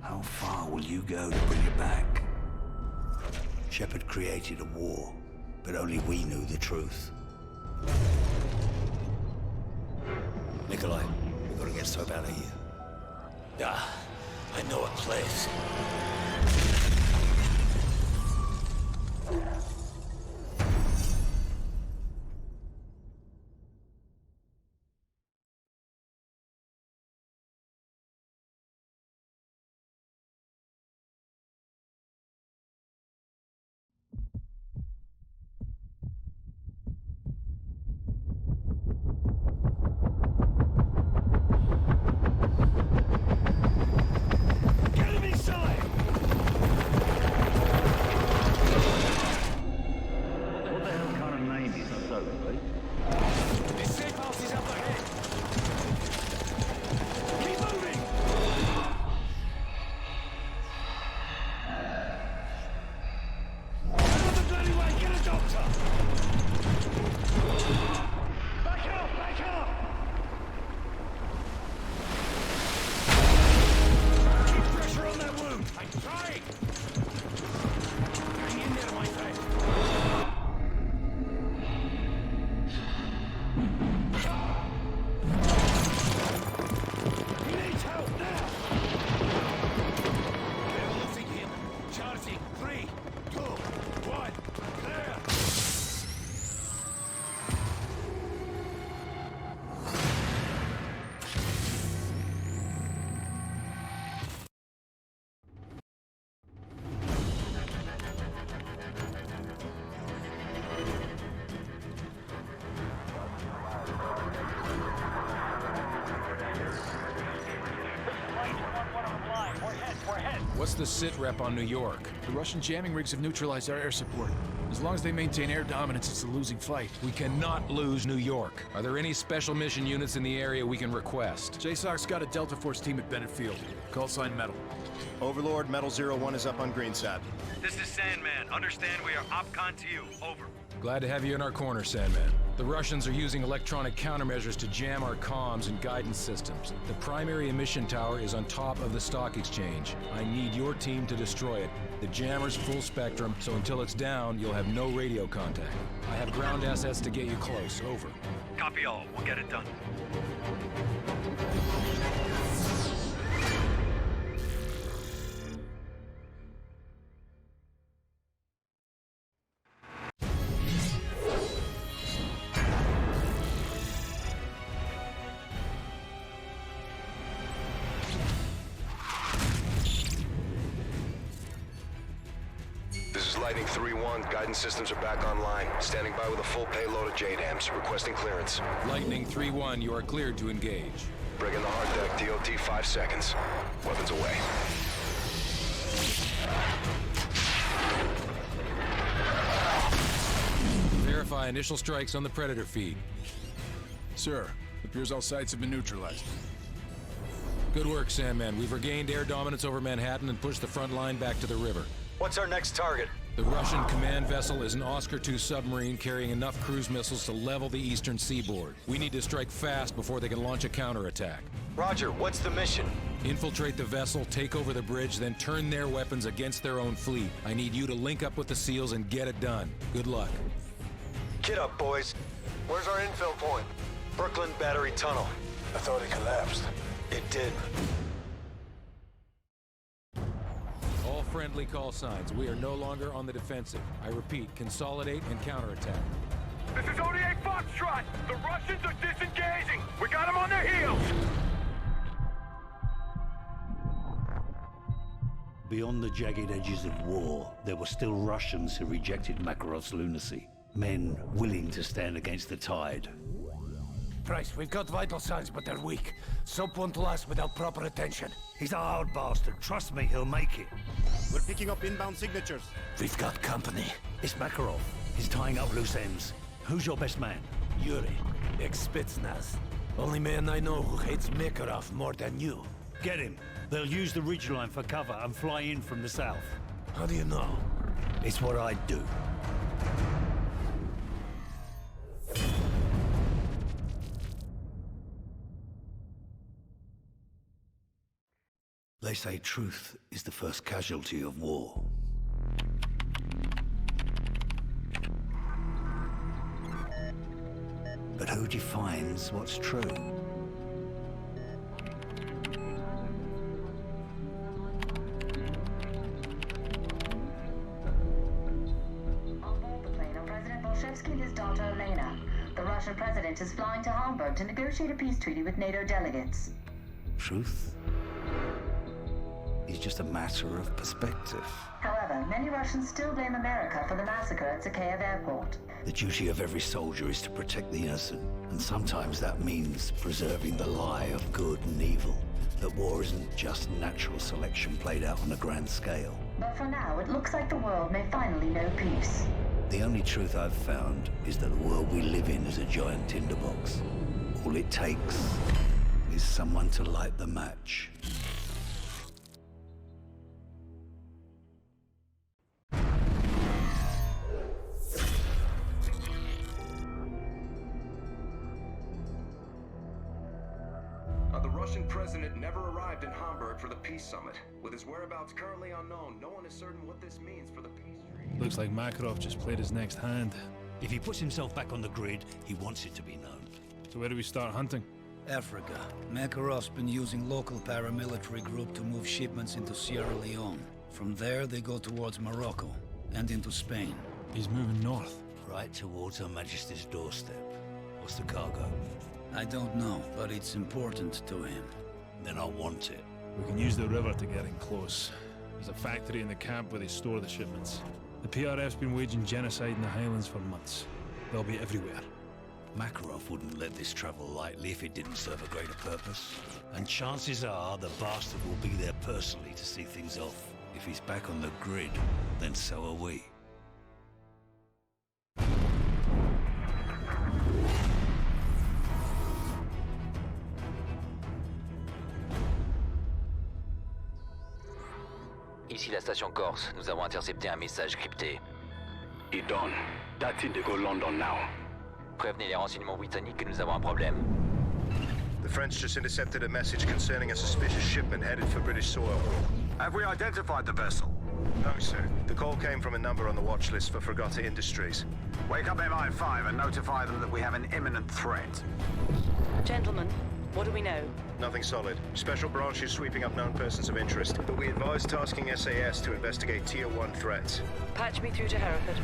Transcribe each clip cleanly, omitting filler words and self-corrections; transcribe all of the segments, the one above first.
How far will you go to bring it back? Shepard created a war, but only we knew the truth. Nikolai, we've got to get Soap out of here. Ah, I know a place. What's the sit rep on New York? The Russian jamming rigs have neutralized our air support. As long as they maintain air dominance, it's a losing fight. We cannot lose New York. Are there any special mission units in the area we can request? JSOC's got a Delta Force team at Bennett Field. Call sign Metal. Overlord, Metal 01 is up on Greenside. This is Sandman. Understand we are OPCON to you. Over. Glad to have you in our corner, Sandman. The Russians are using electronic countermeasures to jam our comms and guidance systems. The primary emission tower is on top of the stock exchange. I need your team to destroy it. The jammer's full spectrum, so until it's down, you'll have no radio contact. I have ground assets to get you close. Over. Copy all. We'll get it done. Lightning 3-1, guidance systems are back online. Standing by with a full payload of JDAMs, requesting clearance. Lightning 3-1, you are cleared to engage. Bring in the hard deck, DOT 5 seconds. Weapons away. Verify initial strikes on the Predator feed. Sir, it appears all sites have been neutralized. Good work, Sandman. We've regained air dominance over Manhattan and pushed the front line back to the river. What's our next target? The Russian command vessel is an Oscar II submarine carrying enough cruise missiles to level the eastern seaboard. We need to strike fast before they can launch a counterattack. Roger, what's the mission? Infiltrate the vessel, take over the bridge, then turn their weapons against their own fleet. I need you to link up with the SEALs and get it done. Good luck. Get up, boys. Where's our infill point? Brooklyn Battery Tunnel. I thought it collapsed. It did. All friendly call signs. We are no longer on the defensive. I repeat, consolidate and counterattack. This is ODA Foxtrot! The Russians are disengaging! We got them on their heels! Beyond the jagged edges of war, there were still Russians who rejected Makarov's lunacy. Men willing to stand against the tide. Price, we've got vital signs, but they're weak. Soap won't last without proper attention. He's a hard bastard. Trust me, he'll make it. We're picking up inbound signatures. We've got company. It's Makarov. He's tying up loose ends. Who's your best man? Yuri, ex-Spetsnaz. Only man I know who hates Makarov more than you. Get him. They'll use the ridgeline for cover and fly in from the south. How do you know? It's what I'd do. They say truth is the first casualty of war. But who defines what's true? On board the plane are President Bolshevsky and his daughter Elena. The Russian president is flying to Hamburg to negotiate a peace treaty with NATO delegates. Truth is just a matter of perspective. However, many Russians still blame America for the massacre at Zakhaev Airport. The duty of every soldier is to protect the innocent, and sometimes that means preserving the lie of good and evil. That war isn't just natural selection played out on a grand scale. But for now, it looks like the world may finally know peace. The only truth I've found is that the world we live in is a giant tinderbox. All it takes is someone to light the match. The Russian president never arrived in Hamburg for the peace summit. With his whereabouts currently unknown, no one is certain what this means for the peace treaty. Looks like Makarov just played his next hand. If he puts himself back on the grid, he wants it to be known. So where do we start hunting? Africa. Makarov's been using local paramilitary group to move shipments into Sierra Leone. From there, they go towards Morocco and into Spain. He's moving north. Right towards Her Majesty's doorstep. What's the cargo? I don't know, but it's important to him. Then I want it. We can use the river to get in close. There's a factory in the camp where they store the shipments. The PRF's been waging genocide in the Highlands for months. They'll be everywhere. Makarov wouldn't let this travel lightly if it didn't serve a greater purpose. And chances are the bastard will be there personally to see things off. If he's back on the grid, then so are we. Ici la station Corse, nous avons intercepté un message crypté. Idon, that's Indigo London now. Prévenez les renseignements britanniques que nous avons un problème. The French just intercepted a message concerning a suspicious shipment headed for British soil. Have we identified the vessel? No, sir. The call came from a number on the watch list for Fregata Industries. Wake up MI5 and notify them that we have an imminent threat. Gentlemen, what do we know? Nothing solid. Special branch is sweeping up known persons of interest, but we advise tasking SAS to investigate Tier 1 threats. Patch me through to Hereford.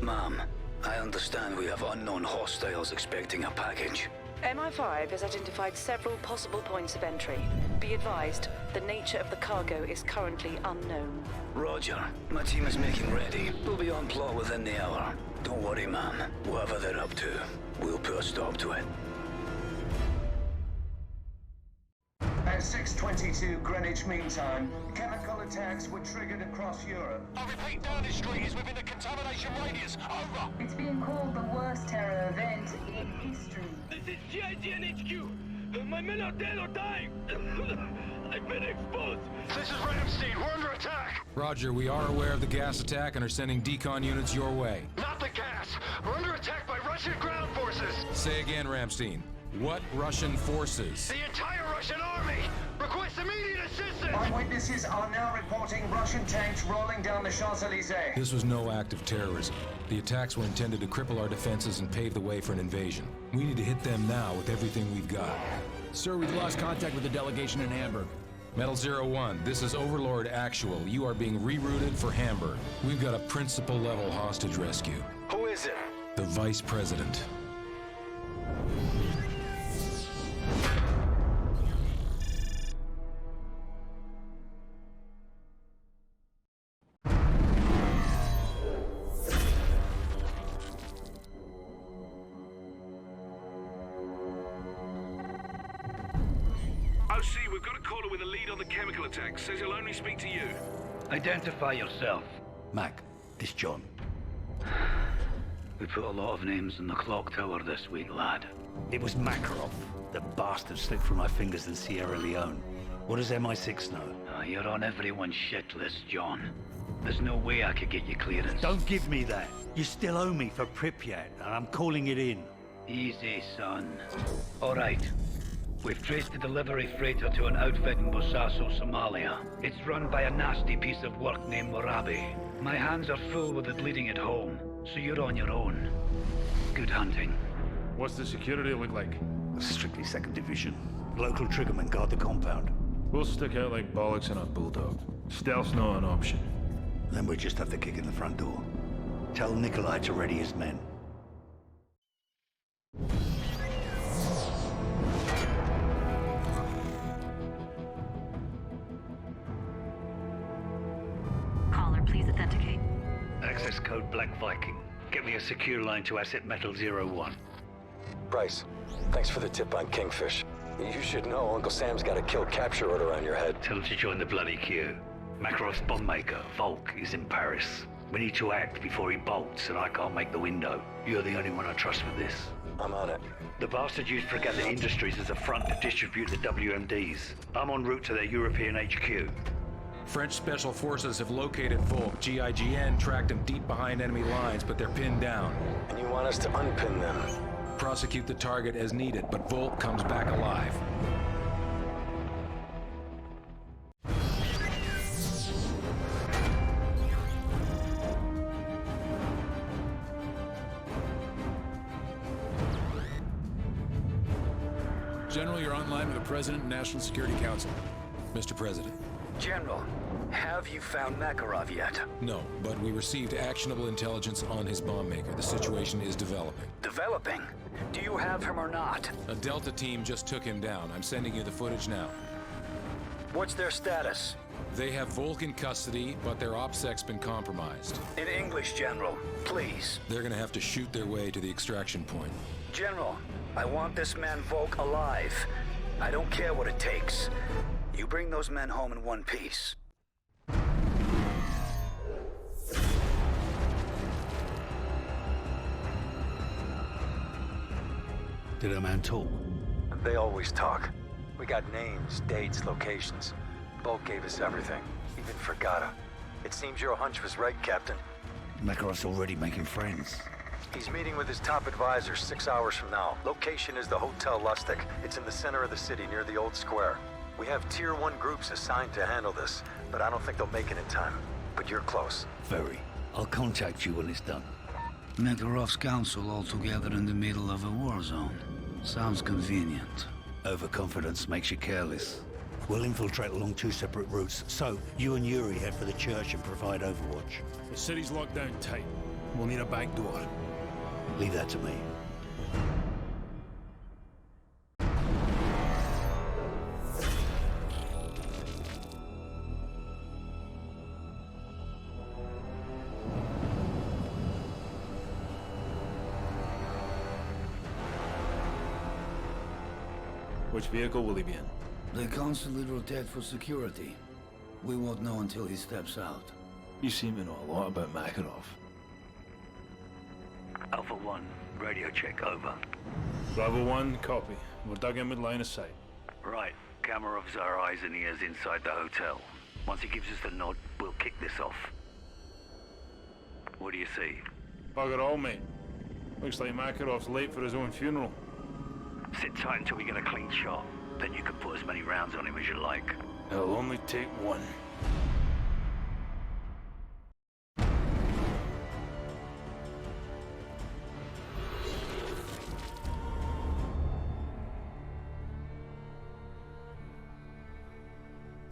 Ma'am, I understand we have unknown hostiles expecting a package. MI5 has identified several possible points of entry. Be advised, the nature of the cargo is currently unknown. Roger. My team is making ready. We'll be on plot within the hour. Don't worry, ma'am. Whatever they're up to, we'll put a stop to it. At 6:22 Greenwich Mean Time, chemical attacks were triggered across Europe. I repeat, Downing Street is within a contamination radius. Over. It's being called the worst terror event in history. This is GIGN HQ. My men are dead or dying. I've been exposed. This is Ramstein. We're under attack. Roger, we are aware of the gas attack and are sending decon units your way. Not the gas. We're under attack by Russian ground forces. Say again, Ramstein. What Russian forces? The entire Russian army. Request immediate assistance. Eyewitnesses are now reporting Russian tanks rolling down the Champs-Élysées. This was no act of terrorism. The attacks were intended to cripple our defenses and pave the way for an invasion. We need to hit them now with everything we've got. Sir, we've lost contact with the delegation in Hamburg. Metal 01, this is Overlord Actual. You are being rerouted for Hamburg. We've got a principal-level hostage rescue. Who is it? The Vice President. OC, we've got a caller with a lead on the chemical attack. Says he'll only speak to you. Identify yourself. Mac, it's John. We put a lot of names in the clock tower this week, lad. It was Makarov. The bastard slipped through my fingers in Sierra Leone. What does MI6 know? You're on everyone's shit list, John. There's no way I could get you clearance. Don't give me that. You still owe me for Pripyat, and I'm calling it in. Easy, son. All right. We've traced the delivery freighter to an outfit in Bosaso, Somalia. It's run by a nasty piece of work named Morabi. My hands are full with the bleeding at home, so you're on your own. Good hunting. What's the security look like? Strictly 2nd Division. Local triggermen guard the compound. We'll stick out like bollocks in a bulldog. Stealth's not an option. Then we just have to kick in the front door. Tell Nikolai to ready his men. Caller, please authenticate. Access code Black Viking. Get me a secure line to Asset Metal 01. Bryce, thanks for the tip on Kingfish. You should know Uncle Sam's got a kill-capture order on your head. Tell him to join the bloody queue. Makarov's bomb maker, Volk, is in Paris. We need to act before he bolts, and I can't make the window. You're the only one I trust with this. I'm on it. The bastard used Fregatta Industries as a front to distribute the WMDs. I'm en route to their European HQ. French Special Forces have located Volk. GIGN tracked him deep behind enemy lines, but they're pinned down. And you want us to unpin them? Prosecute the target as needed, but Volk comes back alive. General, you're online with the President and National Security Council. Mr. President. General, have you found Makarov yet? No, but we received actionable intelligence on his bomb maker. The situation is developing. Developing? Do you have him or not? A Delta team just took him down. I'm sending you the footage now. What's their status? They have Volk in custody, but their OPSEC's been compromised. In English, General, please. They're gonna have to shoot their way to the extraction point. General, I want this man Volk alive. I don't care what it takes. You bring those men home in one piece. Did our man talk? They always talk. We got names, dates, locations. Volk gave us everything, even Fregatta. It seems your hunch was right, Captain. Makarov's already making friends. He's meeting with his top advisor 6 hours from now. Location is the Hotel Lustig. It's in the center of the city near the old square. We have Tier 1 groups assigned to handle this, but I don't think they'll make it in time. But you're close. Very. I'll contact you when it's done. Makarov's council all together in the middle of a war zone. Sounds convenient. Overconfidence makes you careless. We'll infiltrate along 2 separate routes, so you and Yuri head for the church and provide overwatch. The city's locked down tight. We'll need a back door. Leave that to me. Which vehicle will he be in? They constantly rotate for security. We won't know until he steps out. You seem to know a lot about Makarov. Alpha 1, radio check, over. Bravo 1, copy. We're dug in with line of sight. Right. Kamarov's our eyes and ears inside the hotel. Once he gives us the nod, we'll kick this off. What do you see? Bugger all, mate. Looks like Makarov's late for his own funeral. Sit tight until we get a clean shot. Then you can put as many rounds on him as you like. It'll only take one.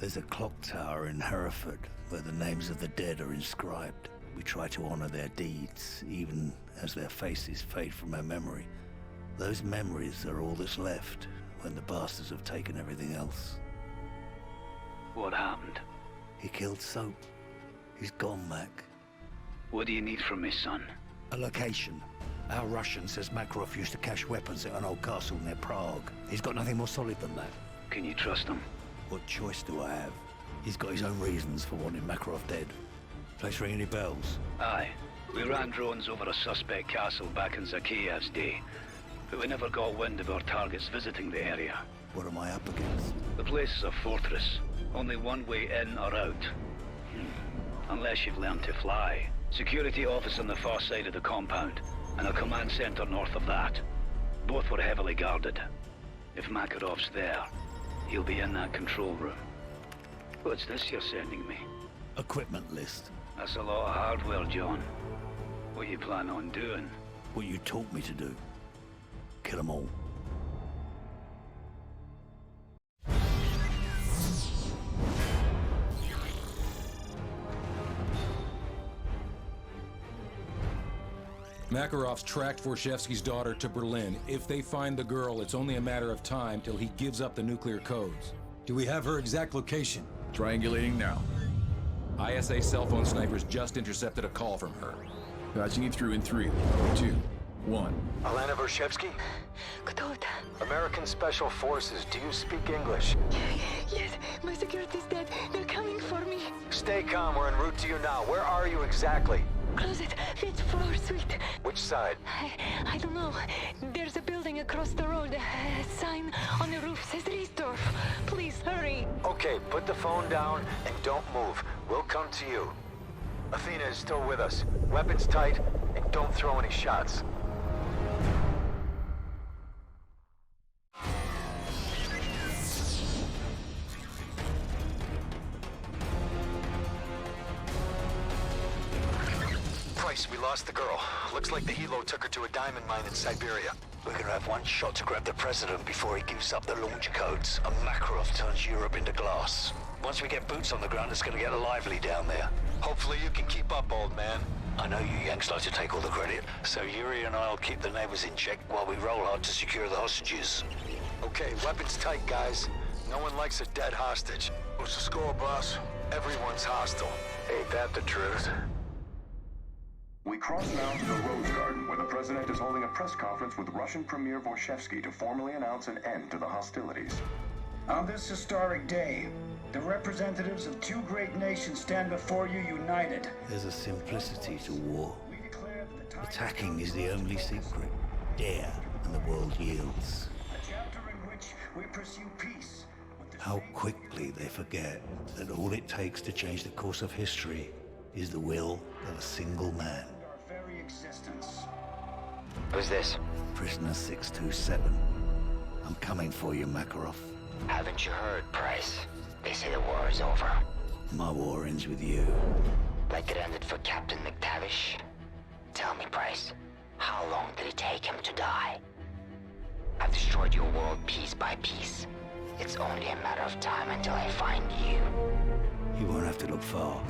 There's a clock tower in Hereford where the names of the dead are inscribed. We try to honor their deeds, even as their faces fade from our memory. Those memories are all that's left when the bastards have taken everything else. What happened? He killed Soap. He's gone, Mac. What do you need from me, son? A location. Our Russian says Makarov used to cache weapons at an old castle near Prague. He's got nothing more solid than that. Can you trust him? What choice do I have? He's got his own reasons for wanting Makarov dead. Place ring any bells? Aye. We ran drones over a suspect castle back in Zakiyev's day, but we never got wind of our targets visiting the area. What am I up against? The place is a fortress. Only one way in or out. Unless you've learned to fly. Security office on the far side of the compound, and a command center north of that. Both were heavily guarded. If Makarov's there, he'll be in that control room. What's this you're sending me? Equipment list. That's a lot of hardware, John. What you plan on doing? What you taught me to do. Kill them all. Makarov's tracked Vorshevsky's daughter to Berlin. If they find the girl, it's only a matter of time till he gives up the nuclear codes. Do we have her exact location? Triangulating now. ISA cell phone snipers just intercepted a call from her. Patching you through in 3, 2, 1. Alana Vorshevsky? Кто это? American Special Forces. Do you speak English? Yes, my security's dead. They're coming for me. Stay calm. We're en route to you now. Where are you exactly? Closet, 5th floor suite. Which side? I don't know. There's a building across the road. A sign on the roof says Riesdorf. Please, hurry. Okay, put the phone down and don't move. We'll come to you. Athena is still with us. Weapons tight, and don't throw any shots. Price, we lost the girl. Looks like the helo took her to a diamond mine in Siberia. We're gonna have one shot to grab the President before he gives up the launch codes, and Makarov turns Europe into glass. Once we get boots on the ground, it's gonna get lively down there. Hopefully you can keep up, old man. I know you Yanks like to take all the credit, so Yuri and I'll keep the neighbors in check while we roll hard to secure the hostages. Okay, weapons tight, guys. No one likes a dead hostage. What's the score, boss? Everyone's hostile. Ain't that the truth? We cross now to the Rose Garden, where the president is holding a press conference with Russian Premier Vorshevsky to formally announce an end to the hostilities. On this historic day, the representatives of two great nations stand before you united. There's a simplicity to war. Attacking is the only secret. Dare, and the world yields. A chapter in which we pursue peace. How quickly they forget that all it takes to change the course of history is the will of a single man. Our very existence. Who's this? Prisoner 627. I'm coming for you, Makarov. Haven't you heard, Price? They say the war is over. My war ends with you. Like it ended for Captain McTavish? Tell me, Price, how long did it take him to die? I've destroyed your world piece by piece. It's only a matter of time until I find you. You won't have to look far.